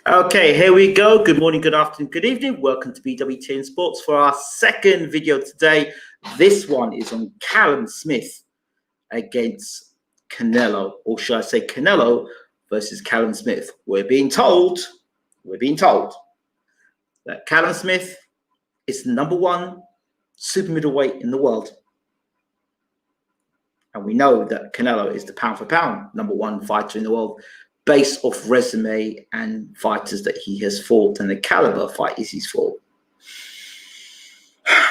Okay, here we go. Good morning, good afternoon, good evening. Welcome to BWTM Sports for our second video today. This one is on Callum Smith against Canelo, or should I say Canelo versus Callum Smith. We're being told that Callum Smith is the #1 super middleweight in the world. And we know that Canelo is the pound for pound #1 fighter in the world, based off resume and fighters that he has fought and the caliber of fighters he's fought.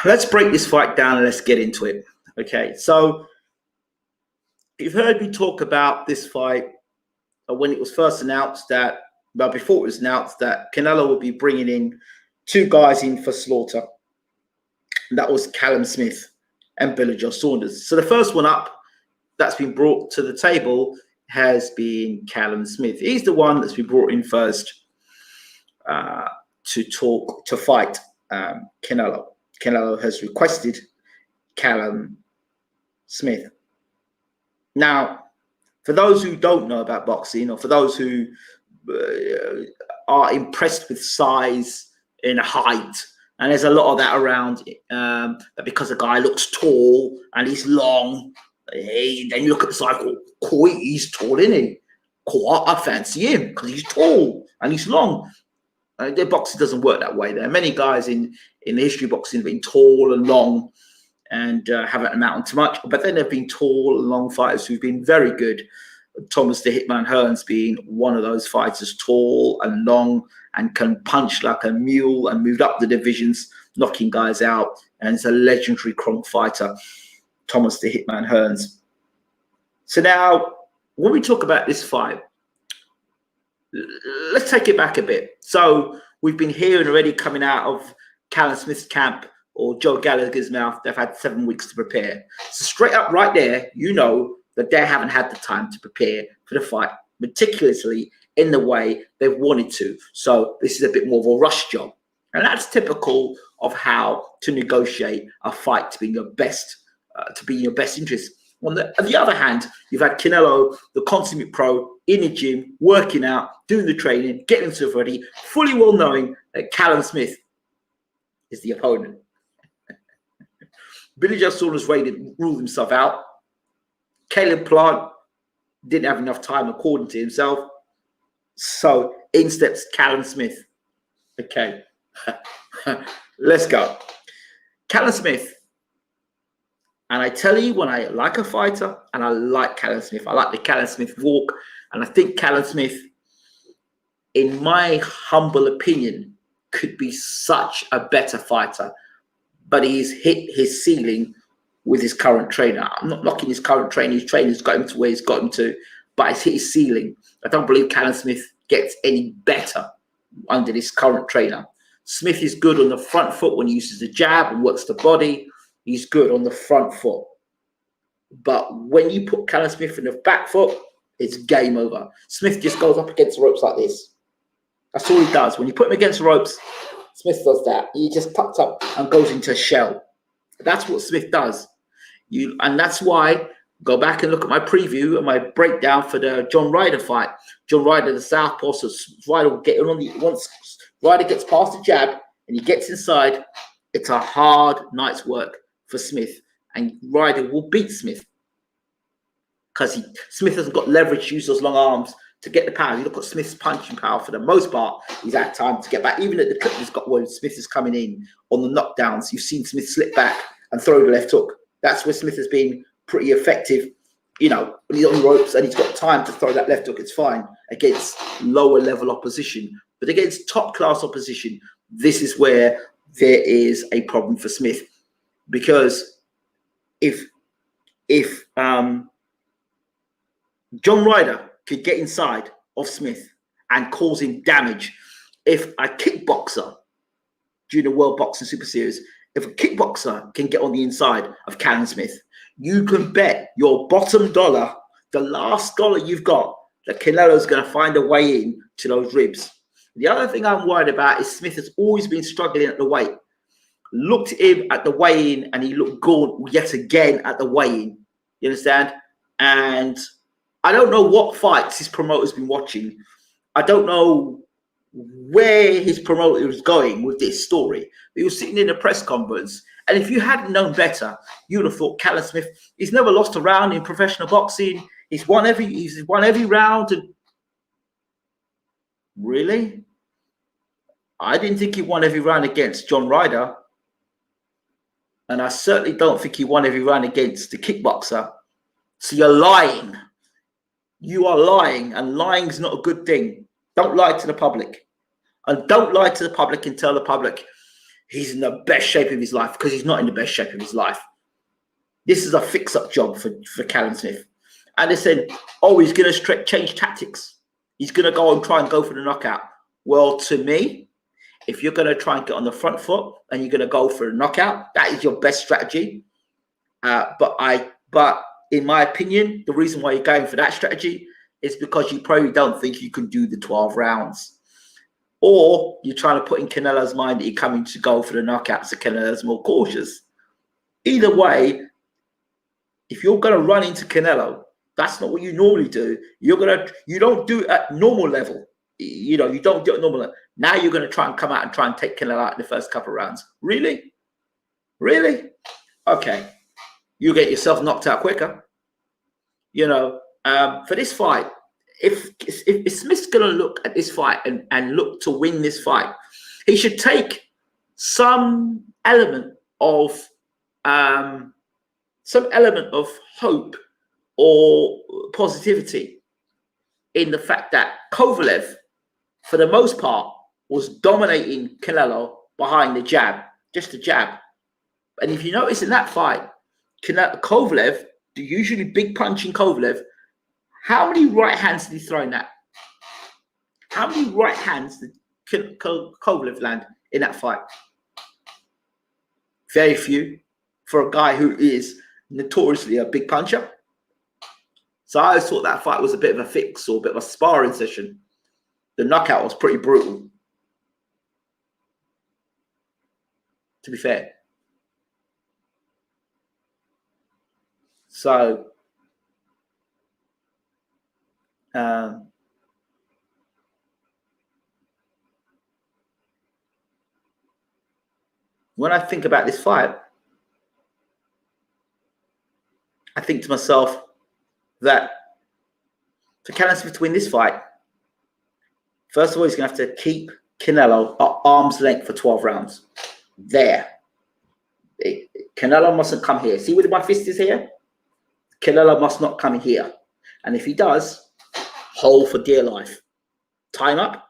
Let's break this fight down and let's get into it. Okay, so you've heard me talk about this fight when it was first announced that, well, before it was announced that Canelo would be bringing in 2 guys in for slaughter. And that was Callum Smith and Billy Joe Saunders. So the first one up that's been brought to the table has been Callum Smith. He's the one that's been brought in first to fight Canelo. Canelo has requested Callum Smith. Now, for those who don't know about boxing, or for those who are impressed with size and height, and there's a lot of that around, that because a guy looks tall and he's long, then you look at the cycle, he's tall, isn't he? I fancy him because he's tall and he's long. Their boxing doesn't work that way. There are many guys in the history of boxing have been tall and long and haven't amounted to much. But then there have been tall and long fighters who've been very good. Thomas the Hitman Hearns being one of those fighters, tall and long and can punch like a mule and moved up the divisions, knocking guys out. And it's a legendary Kronk fighter, Thomas the Hitman Hearns. So now, when we talk about this fight, let's take it back a bit. So we've been hearing already coming out of Callum Smith's camp or Joe Gallagher's mouth, they've had 7 weeks to prepare. So straight up right there, you know that they haven't had the time to prepare for the fight meticulously in the way they've wanted to. So this is a bit more of a rush job. And that's typical of how to negotiate a fight to be in your best interest. On the other hand, you've had Canelo, the consummate pro, in the gym, working out, doing the training, getting himself ready, fully well knowing that Callum Smith is the opponent. Billy Joe Saunders ruled himself out. Caleb Plant didn't have enough time, according to himself. So in steps Callum Smith. Okay, let's go. Callum Smith. And I tell you, when I like a fighter, and I like Callum Smith, I like the Callum Smith walk. And I think Callum Smith, in my humble opinion, could be such a better fighter. But he's hit his ceiling with his current trainer. I'm not knocking his current trainer. His trainer's got him to where he's got him to, but he's hit his ceiling. I don't believe Callum Smith gets any better under this current trainer. Smith is good on the front foot when he uses the jab and works the body. He's good on the front foot. But when you put Callum Smith in the back foot, it's game over. Smith just goes up against the ropes like this. That's all he does. When you put him against the ropes, Smith does that. He just tucks up and goes into a shell. That's what Smith does. And that's why, go back and look at my preview and my breakdown for the John Ryder fight. John Ryder, the southpaw, so Ryder will get on once Ryder gets past the jab and he gets inside, it's a hard night's work for Smith. And Ryder will beat Smith because Smith hasn't got leverage to use those long arms to get the power. You look at Smith's punching power for the most part. He's had time to get back. Even at the clip he's got when Smith is coming in on the knockdowns, you've seen Smith slip back and throw the left hook. That's where Smith has been pretty effective. You know, when he's on the ropes and he's got time to throw that left hook, it's fine against lower level opposition. But against top class opposition, this is where there is a problem for Smith. Because if John Ryder could get inside of Smith and cause him damage. If a kickboxer during the World Boxing Super Series, if a kickboxer can get on the inside of Callum Smith, you can bet your bottom dollar, the last dollar you've got, that Canelo's going to find a way in to those ribs. The other thing I'm worried about is Smith has always been struggling at the weight. Looked at him at the weigh-in and he looked gaunt yet again at the weigh-in. You understand? And I don't know what fights his promoter's been watching. I don't know where his promoter was going with this story. He was sitting in a press conference, and if you hadn't known better, you would have thought Callum Smith, he's never lost a round in professional boxing. He's won every round. And really? I didn't think he won every round against John Ryder. And I certainly don't think he won every round against the kickboxer. So you're lying. You are lying, and lying is not a good thing. Don't lie to the public. And don't lie to the public and tell the public he's in the best shape of his life, because he's not in the best shape of his life. This is a fix-up job for Callum Smith. And they said, oh, he's going to change tactics. He's going to go and try and go for the knockout. Well, to me, if you're going to try and get on the front foot and you're going to go for a knockout, that is your best strategy. But in my opinion, the reason why you're going for that strategy is because you probably don't think you can do the 12 rounds. Or you're trying to put in Canelo's mind that you're coming to go for the knockouts, so Canelo's more cautious. Either way, if you're going to run into Canelo, that's not what you normally do. You don't do it at normal level. You don't do it at normal level. Now you're going to try and come out and try and take Canelo out in the first couple of rounds. Really? Really? Okay. You get yourself knocked out quicker. For this fight, if Smith's going to look at this fight and look to win this fight, he should take some element of hope or positivity in the fact that Kovalev, for the most part, was dominating Canelo behind the jab, just the jab. And if you notice in that fight, Kovalev, the usually big punching Kovalev, how many right hands did he throw in that? How many right hands did Kovalev land in that fight? Very few for a guy who is notoriously a big puncher. So I always thought that fight was a bit of a fix or a bit of a sparring session. The knockout was pretty brutal, to be fair. So when I think about this fight, I think to myself that for Callum Smith to win this fight, first of all, he's going to have to keep Canelo at arm's length for 12 rounds. There. Canelo mustn't come here. See where my fist is here? Canelo must not come here. And if he does, hold for dear life. Tie him up,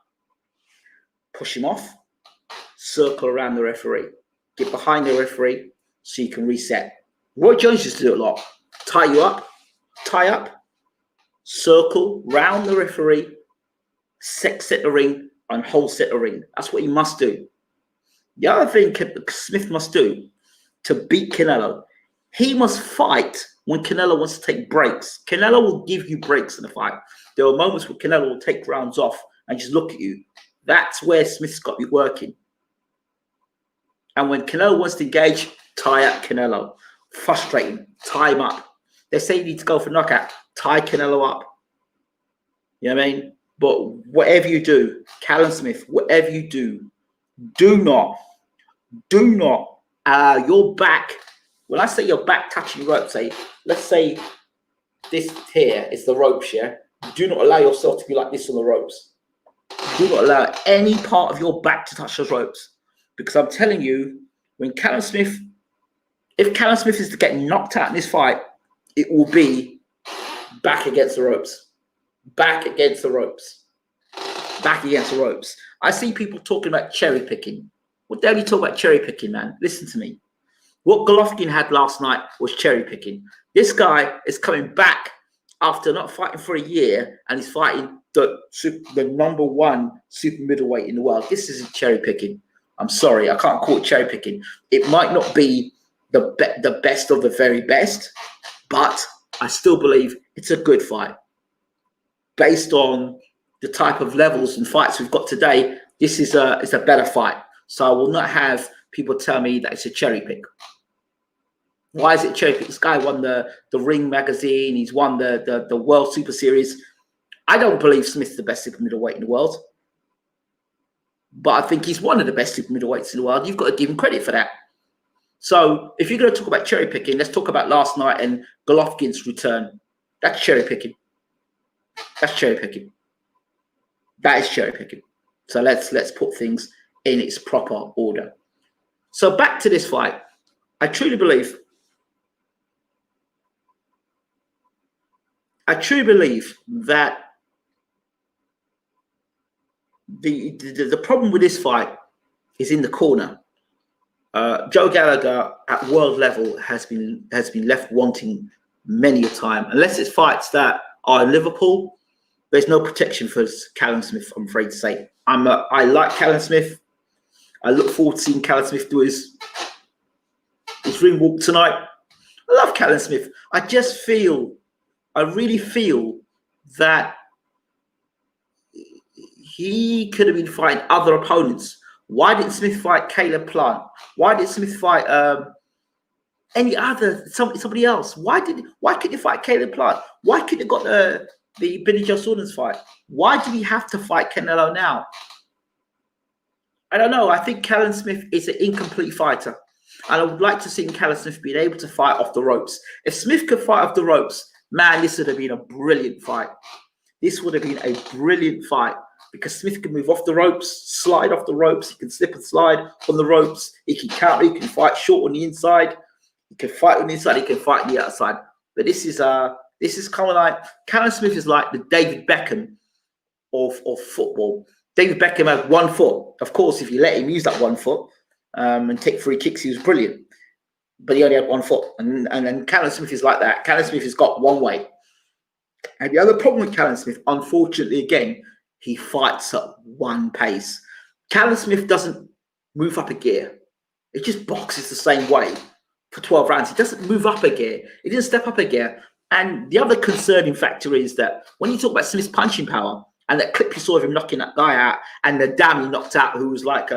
push him off, circle around the referee. Get behind the referee so you can reset. Roy Jones used to do it a lot. Tie you up, tie up, circle, round the referee, set the ring, and hold set the ring. That's what he must do. The other thing Smith must do to beat Canelo, he must fight when Canelo wants to take breaks. Canelo will give you breaks in the fight. There are moments where Canelo will take rounds off and just look at you. That's where Smith's got to be working. And when Canelo wants to engage, tie up Canelo. Frustrate him, tie him up. They say you need to go for knockout, tie Canelo up. You know what I mean? But whatever you do, Callum Smith, whatever you do, do not your back. When I say your back touching the rope, let's say this here is the ropes, yeah? Do not allow yourself to be like this on the ropes. Do not allow any part of your back to touch those ropes. Because I'm telling you, if Callum Smith is to get knocked out in this fight, it will be back against the ropes. Back against the ropes. Back against the ropes. I see people talking about cherry picking. What the hell are you talking about cherry picking, man? Listen to me. What Golovkin had last night was cherry picking. This guy is coming back after not fighting for a year, and he's fighting the #1 super middleweight in the world. This isn't cherry picking. I'm sorry, I can't call it cherry picking. It might not be the best of the very best, but I still believe it's a good fight. Based on the type of levels and fights we've got today, this is a better fight. So I will not have people tell me that it's a cherry pick. Why is it cherry pick? This guy won the Ring magazine. He's won the World Super Series. I don't believe Smith's the best super middleweight in the world, but I think he's one of the best super middleweights in the world. You've got to give him credit for that. So if you're going to talk about cherry picking, let's talk about last night and Golovkin's return. That's cherry picking. That's cherry picking. That is cherry picking. So let's put things in its proper order. So back to this fight. I truly believe that the problem with this fight is in the corner. Joe Gallagher at world level has been left wanting many a time. Unless it's fights that are in Liverpool, there's no protection for Callum Smith, I'm afraid to say. I like Callum Smith. I look forward to seeing Callum Smith do his ring walk tonight. I love Callum Smith. I really feel that he could have been fighting other opponents. Why didn't Smith fight Caleb Plant? Why did Smith fight somebody else? Why couldn't he fight Caleb Plant? Why couldn't he got the Billy Joe Saunders fight? Why did he have to fight Canelo now? I don't know. I think Callum Smith is an incomplete fighter. And I would like to see Callum Smith being able to fight off the ropes. If Smith could fight off the ropes, man, this would have been a brilliant fight. This would have been a brilliant fight because Smith can move off the ropes, slide off the ropes. He can slip and slide on the ropes. He can counter. He can fight short on the inside. He can fight on the inside. He can fight on the outside. But this is kind of like Callum Smith is like the David Beckham of football. David Beckham had 1 foot. Of course, if you let him use that 1 foot and take free kicks, he was brilliant. But he only had 1 foot. And then Callum Smith is like that. Callum Smith has got one way. And the other problem with Callum Smith, unfortunately, again, he fights at one pace. Callum Smith doesn't move up a gear. He just boxes the same way for 12 rounds. He doesn't move up a gear. He doesn't step up a gear. And the other concerning factor is that when you talk about Smith's punching power and that clip you saw of him knocking that guy out and the dam he knocked out who was like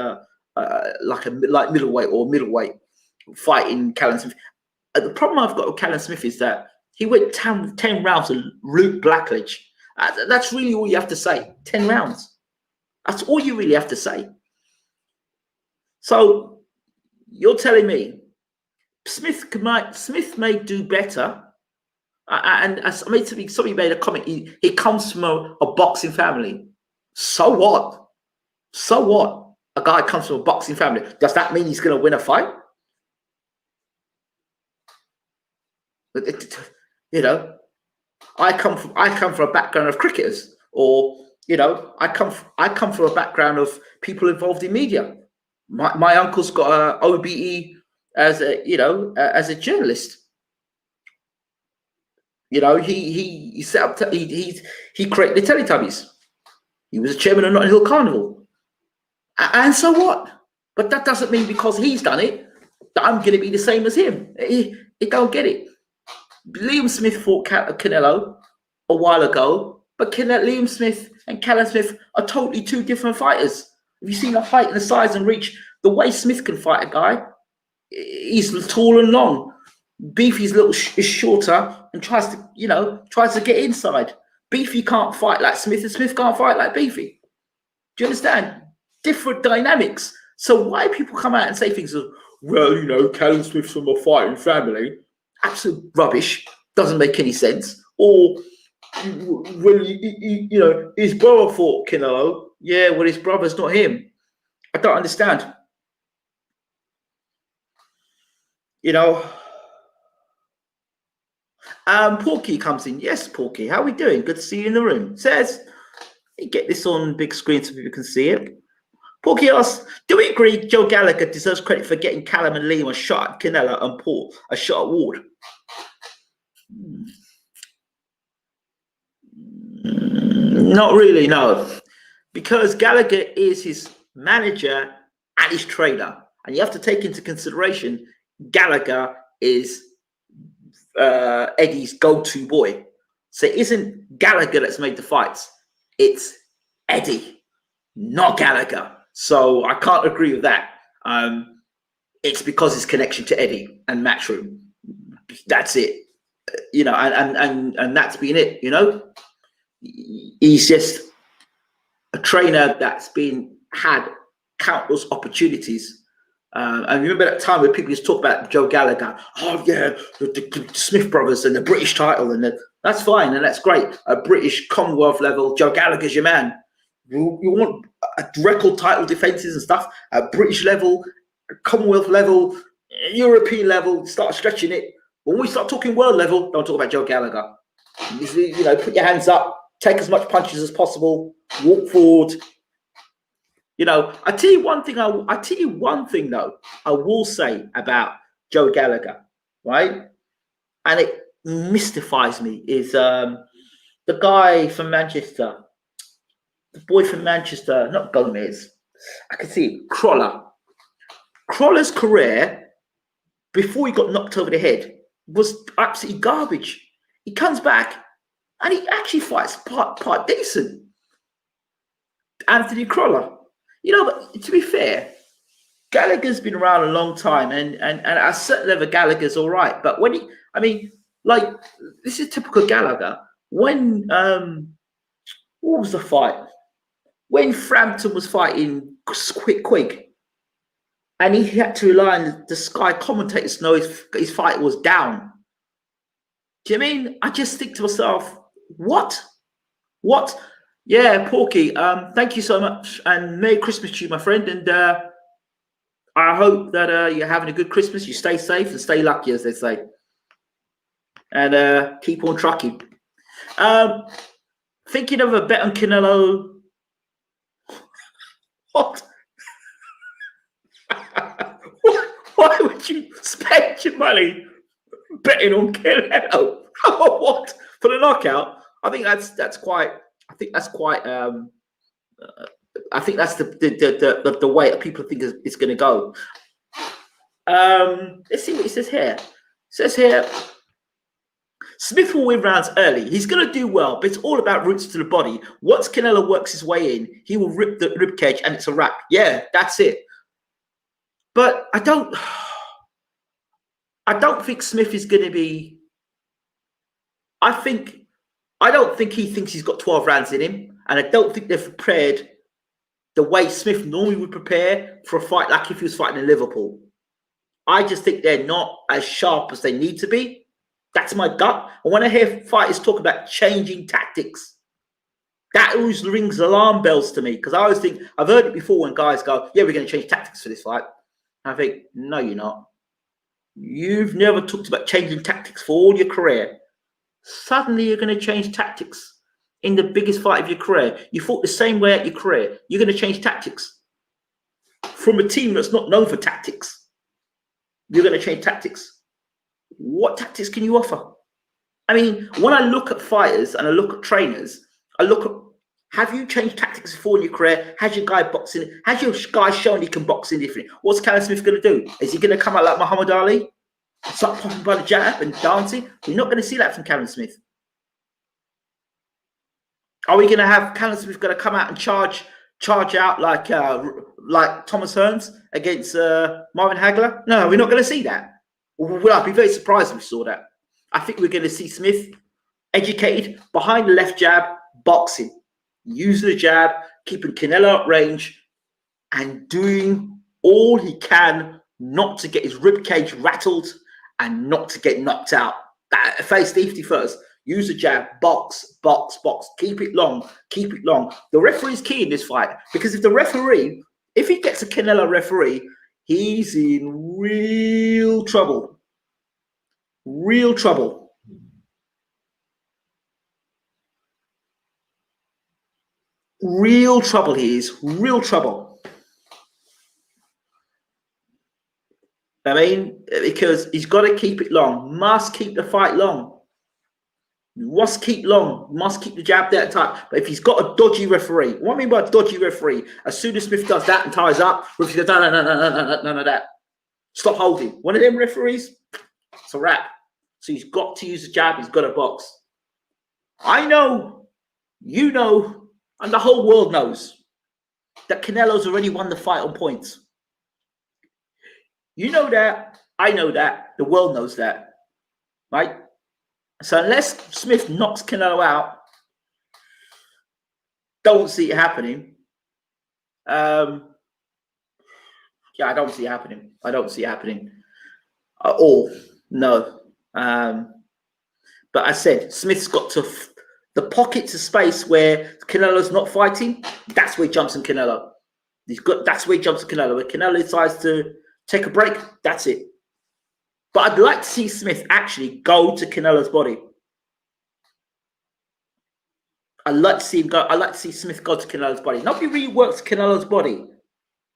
middleweight or middleweight fighting Callum Smith. The problem I've got with Callum Smith is that he went 10 rounds with Luke Blackledge. That's really all you have to say. 10 rounds. That's all you really have to say. So you're telling me Smith may do better. And as somebody made a comment, he comes from a boxing family. So what? So what? A guy comes from a boxing family. Does that mean he's going to win a fight? You know, I come from a background of cricketers, or you know, I come from a background of people involved in media. My uncle's got a OBE as a journalist. You know, he set up he created the Teletubbies. He was a chairman of Notting Hill Carnival, and so what? But that doesn't mean because he's done it that I'm going to be the same as him. He don't get it. Liam Smith fought Canelo a while ago, but Liam Smith and Callum Smith are totally two different fighters. Have you seen the height and the size and reach? The way Smith can fight a guy, he's tall and long. Beefy's is shorter and tries to get inside. Beefy can't fight like Smith, and Smith can't fight like Beefy. Do you understand? Different dynamics. So why people come out and say things of, well, you know, Callum Smith's from a fighting family? Absolute rubbish. Doesn't make any sense. Or, well, you know, his brother fought Canelo. Yeah, well, his brother's not him. I don't understand. You know, Porky comes in. Yes, Porky, how are we doing? Good to see you in the room. Says, get this on big screen so people can see it. Porky asks, do we agree Joe Gallagher deserves credit for getting Callum and Liam a shot at Canelo and Paul a shot at Ward? Not really, no. Because Gallagher is his manager and his trainer. And you have to take into consideration Gallagher is Eddie's go-to boy. So it isn't Gallagher that's made the fights. It's Eddie, not Gallagher. So I can't agree with that. It's because his connection to Eddie and Matchroom. That's it. You know, and that's been it, you know. He's just a trainer that's had countless opportunities. I remember that time where people used to talk about Joe Gallagher. Oh yeah, the Smith brothers and the British title, and that's fine and that's great. At British Commonwealth level, Joe Gallagher's your man. You want record title defenses and stuff at British level, Commonwealth level, European level. Start stretching it. When we start talking world level, don't talk about Joe Gallagher. You know, put your hands up, take as much punches as possible, walk forward. You know, I tell you one thing though, I will say about Joe Gallagher, right? And it mystifies me is the guy from Manchester, the boy from Manchester, not Gomez. I can see it, Crawler. Crawler's career before he got knocked over the head was absolutely garbage. He comes back and he actually fights part decent. Anthony Crawler. You know, but to be fair, Gallagher's been around a long time, and at a certain level, Gallagher's all right. But when like, this is typical Gallagher. When what was the fight? When Frampton was fighting Quigg, and he had to rely on the Sky commentators to know his fight was down. Do you mean? I just think to myself, what? Yeah, Porky, thank you so much, and Merry Christmas to you, my friend, and I hope that you're having a good Christmas, you stay safe and stay lucky, as they say, and keep on trucking. Thinking of a bet on Canelo. What? Why would you spend your money betting on Canelo? What? For the knockout? I think that's quite. I think that's the way that people think it's going to go. Let's see what it says here. It says here, Smith will win rounds early. He's going to do well, but it's all about roots to the body. Once Canelo works his way in, he will rip the rib cage and it's a wrap. Yeah, that's it. But I don't think Smith is going to be. I don't think he thinks he's got 12 rounds in him, and I don't think they're prepared the way Smith normally would prepare for a fight like if he was fighting in Liverpool. I just think they're not as sharp as they need to be. That's my gut. And when I hear fighters talk about changing tactics, that always rings alarm bells to me, because I always think, I've heard it before when guys go, yeah, we're going to change tactics for this fight. And I think, no, you're not. You've never talked about changing tactics for all your career. Suddenly you're going to change tactics in the biggest fight of your career. You fought the same way at your career. You're going to change tactics from a team that's not known for tactics. You're going to change tactics. What tactics can you offer? I mean, when I look at fighters and I look at trainers, I look at, have you changed tactics before in your career? Has your guy boxing? Has your guy shown he can box in different? What's Callum Smith going to do? Is he going to come out like Muhammad Ali? Start popping by the jab and dancing? We're not going to see that from Callum Smith. Are we going to have Callum Smith going to come out and charge out like Thomas Hearns against Marvin Hagler? No, we're not going to see that. Well, I'd be very surprised if we saw that. I think we're going to see Smith educated behind the left jab, boxing, using the jab, keeping Canelo at range, and doing all he can not to get his rib cage rattled and not to get knocked out. Face safety first. Use the jab, box, box, box. Keep it long, keep it long. The referee's key in this fight, because if he gets a Canelo referee, he's in real trouble. Real trouble. Real trouble he is. Real trouble. I mean, because he's got to keep it long. Must keep the fight long. You must keep long. You must keep the jab there tight. But if he's got a dodgy referee, what I mean by a dodgy referee, as soon as Smith does that and ties up, referee goes, no, none of that. Stop holding. One of them referees, it's a wrap. So he's got to use the jab. He's got to box. I know, you know, and the whole world knows that Canelo's already won the fight on points. You know that. I know that. The world knows that. Right? So unless Smith knocks Canelo out, don't see it happening. Yeah, I don't see it happening. I don't see it happening at all. No. But I said, Smith's got to the pockets of space where Canelo's not fighting. That's where he jumps on Canelo. That's where he jumps on Canelo. When Canelo decides to take a break, that's it. But I'd like to see Smith actually go to Canelo's body. I'd like to see him go. I'd like to see Smith go to Canelo's body. Nobody really works Canelo's body.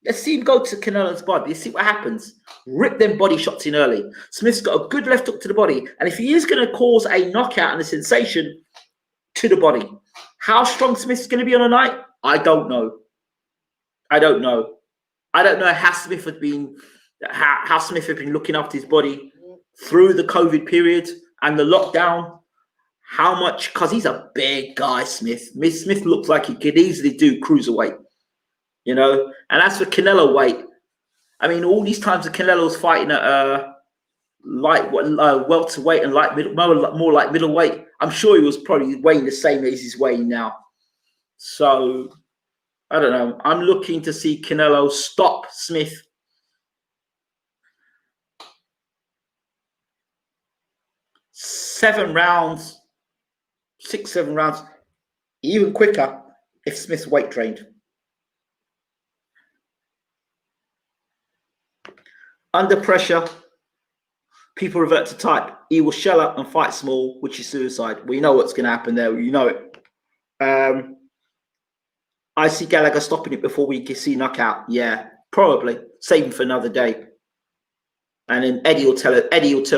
Let's see him go to Canelo's body. Let's see what happens. Rip them body shots in early. Smith's got a good left hook to the body. And if he is going to cause a knockout and a sensation to the body, how strong Smith's going to be on a night, I don't know. I don't know. I don't know how Smith had been, how Smith had been looking after his body through the COVID period and the lockdown. How much, because he's a big guy, Smith. Smith looks like he could easily do cruiserweight, you know. And as for Canelo weight, I mean, all these times that Canelo's fighting at welterweight and more like middleweight, I'm sure he was probably weighing the same as he's weighing now. So I don't know. I'm looking to see Canelo stop Smith. Seven rounds, 6-7 rounds, even quicker if Smith's weight trained. Under pressure, people revert to type. He will shell up and fight small, which is suicide. We know what's going to happen there. You know it. I see Gallagher stopping it before we can see knockout. Yeah, probably. Save him for another day. And then Eddie will turn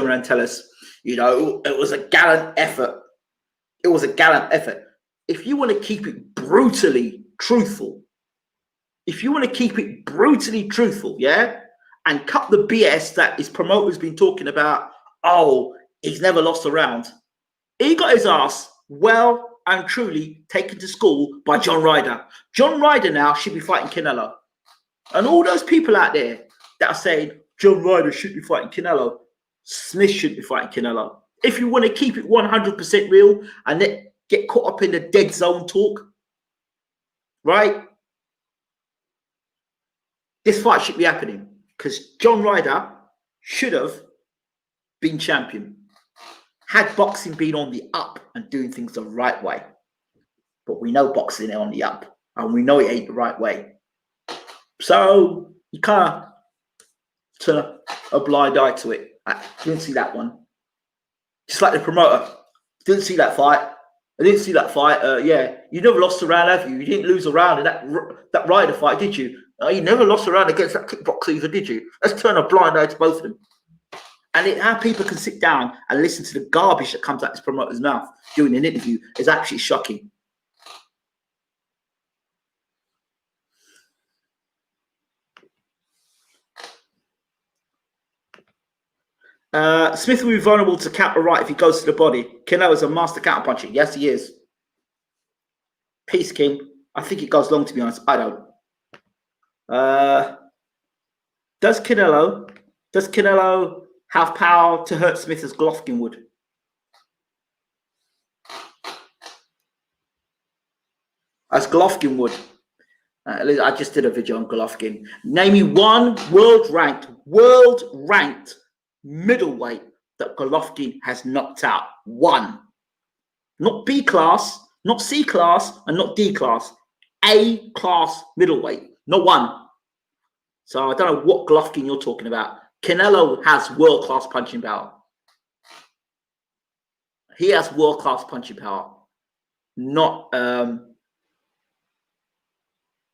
around and tell us, you know, it was a gallant effort. It was a gallant effort. If you want to keep it brutally truthful, yeah, and cut the BS that his promoter's been talking about, oh, he's never lost a round. He got his ass well and truly taken to school by John Ryder. John Ryder now should be fighting Canelo. And all those people out there that are saying John Ryder should be fighting Canelo, Smith should be fighting Canelo. If you want to keep it 100% real and then get caught up in the dead zone talk, right? This fight should be happening because John Ryder should have been champion had boxing been on the up and doing things the right way. But we know boxing is on the up and we know it ain't the right way. So you can't turn a blind eye to it. I didn't see that one. Just like the promoter, didn't see that fight. I didn't see that fight. Yeah, you never lost a round, have you? You didn't lose a round in that Ryder fight, did you? You never lost a round against that kickboxer either, did you? Let's turn a blind eye to both of them. And how people can sit down and listen to the garbage that comes out his promoter's mouth during an interview is actually shocking. Smith will be vulnerable to counter right if he goes to the body. Canelo is a master counter puncher. Yes, he is. Peace, King. I think it goes long, to be honest. I don't. Does Canelo have power to hurt Smith as Golovkin would? As Golovkin would. I just did a video on Golovkin. Name me one world-ranked middleweight that Golovkin has knocked out. One. Not B class, not C class, and not D class. A class middleweight. Not one. So I don't know what Golovkin you're talking about. Canelo has world-class punching power. He has world-class punching power. Not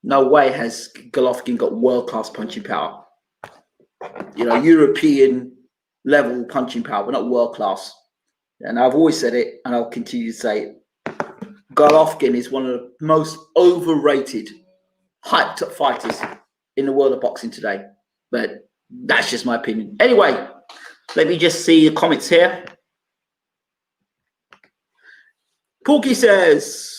no way has Golovkin got world-class punching power. You know, European level punching power, but not world-class. And I've always said it, and I'll continue to say it. Golovkin is one of the most overrated, hyped up fighters in the world of boxing today. But that's just my opinion. Anyway, let me just see the comments here. Porky says,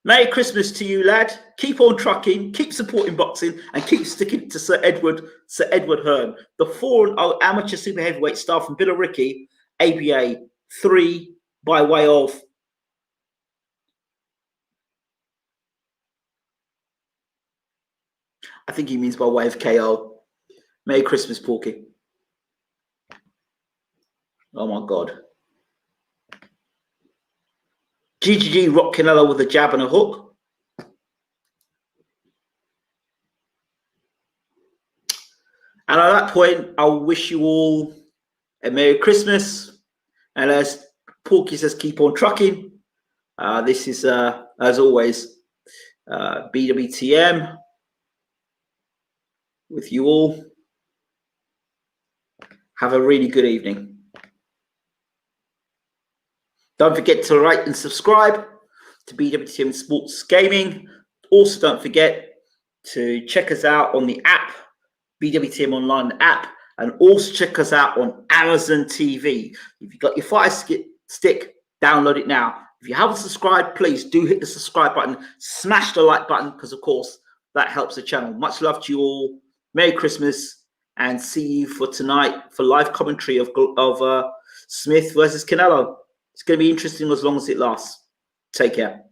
Merry Christmas to you, lad. Keep on trucking, keep supporting boxing, and keep sticking to Sir Edward Hearn. The 4-0 amateur super heavyweight star from Billericay, ABA 3 by way of I think he means by way of KO. Merry Christmas, Porky. Oh my God. GGG rock Canelo with a jab and a hook. And at that point, I'll wish you all a Merry Christmas. And as Porky says, keep on trucking. This is, as always, BWTM with you all. Have a really good evening. Don't forget to like and subscribe to BWTM Sports Gaming. Also, don't forget to check us out on the app, BWTM Online app, and also check us out on Amazon TV. If you've got your Fire Stick, download it now. If you haven't subscribed, please do hit the subscribe button, smash the like button, because, of course, that helps the channel. Much love to you all. Merry Christmas, and see you for tonight for live commentary of Smith versus Canelo. It's going to be interesting as long as it lasts. Take care.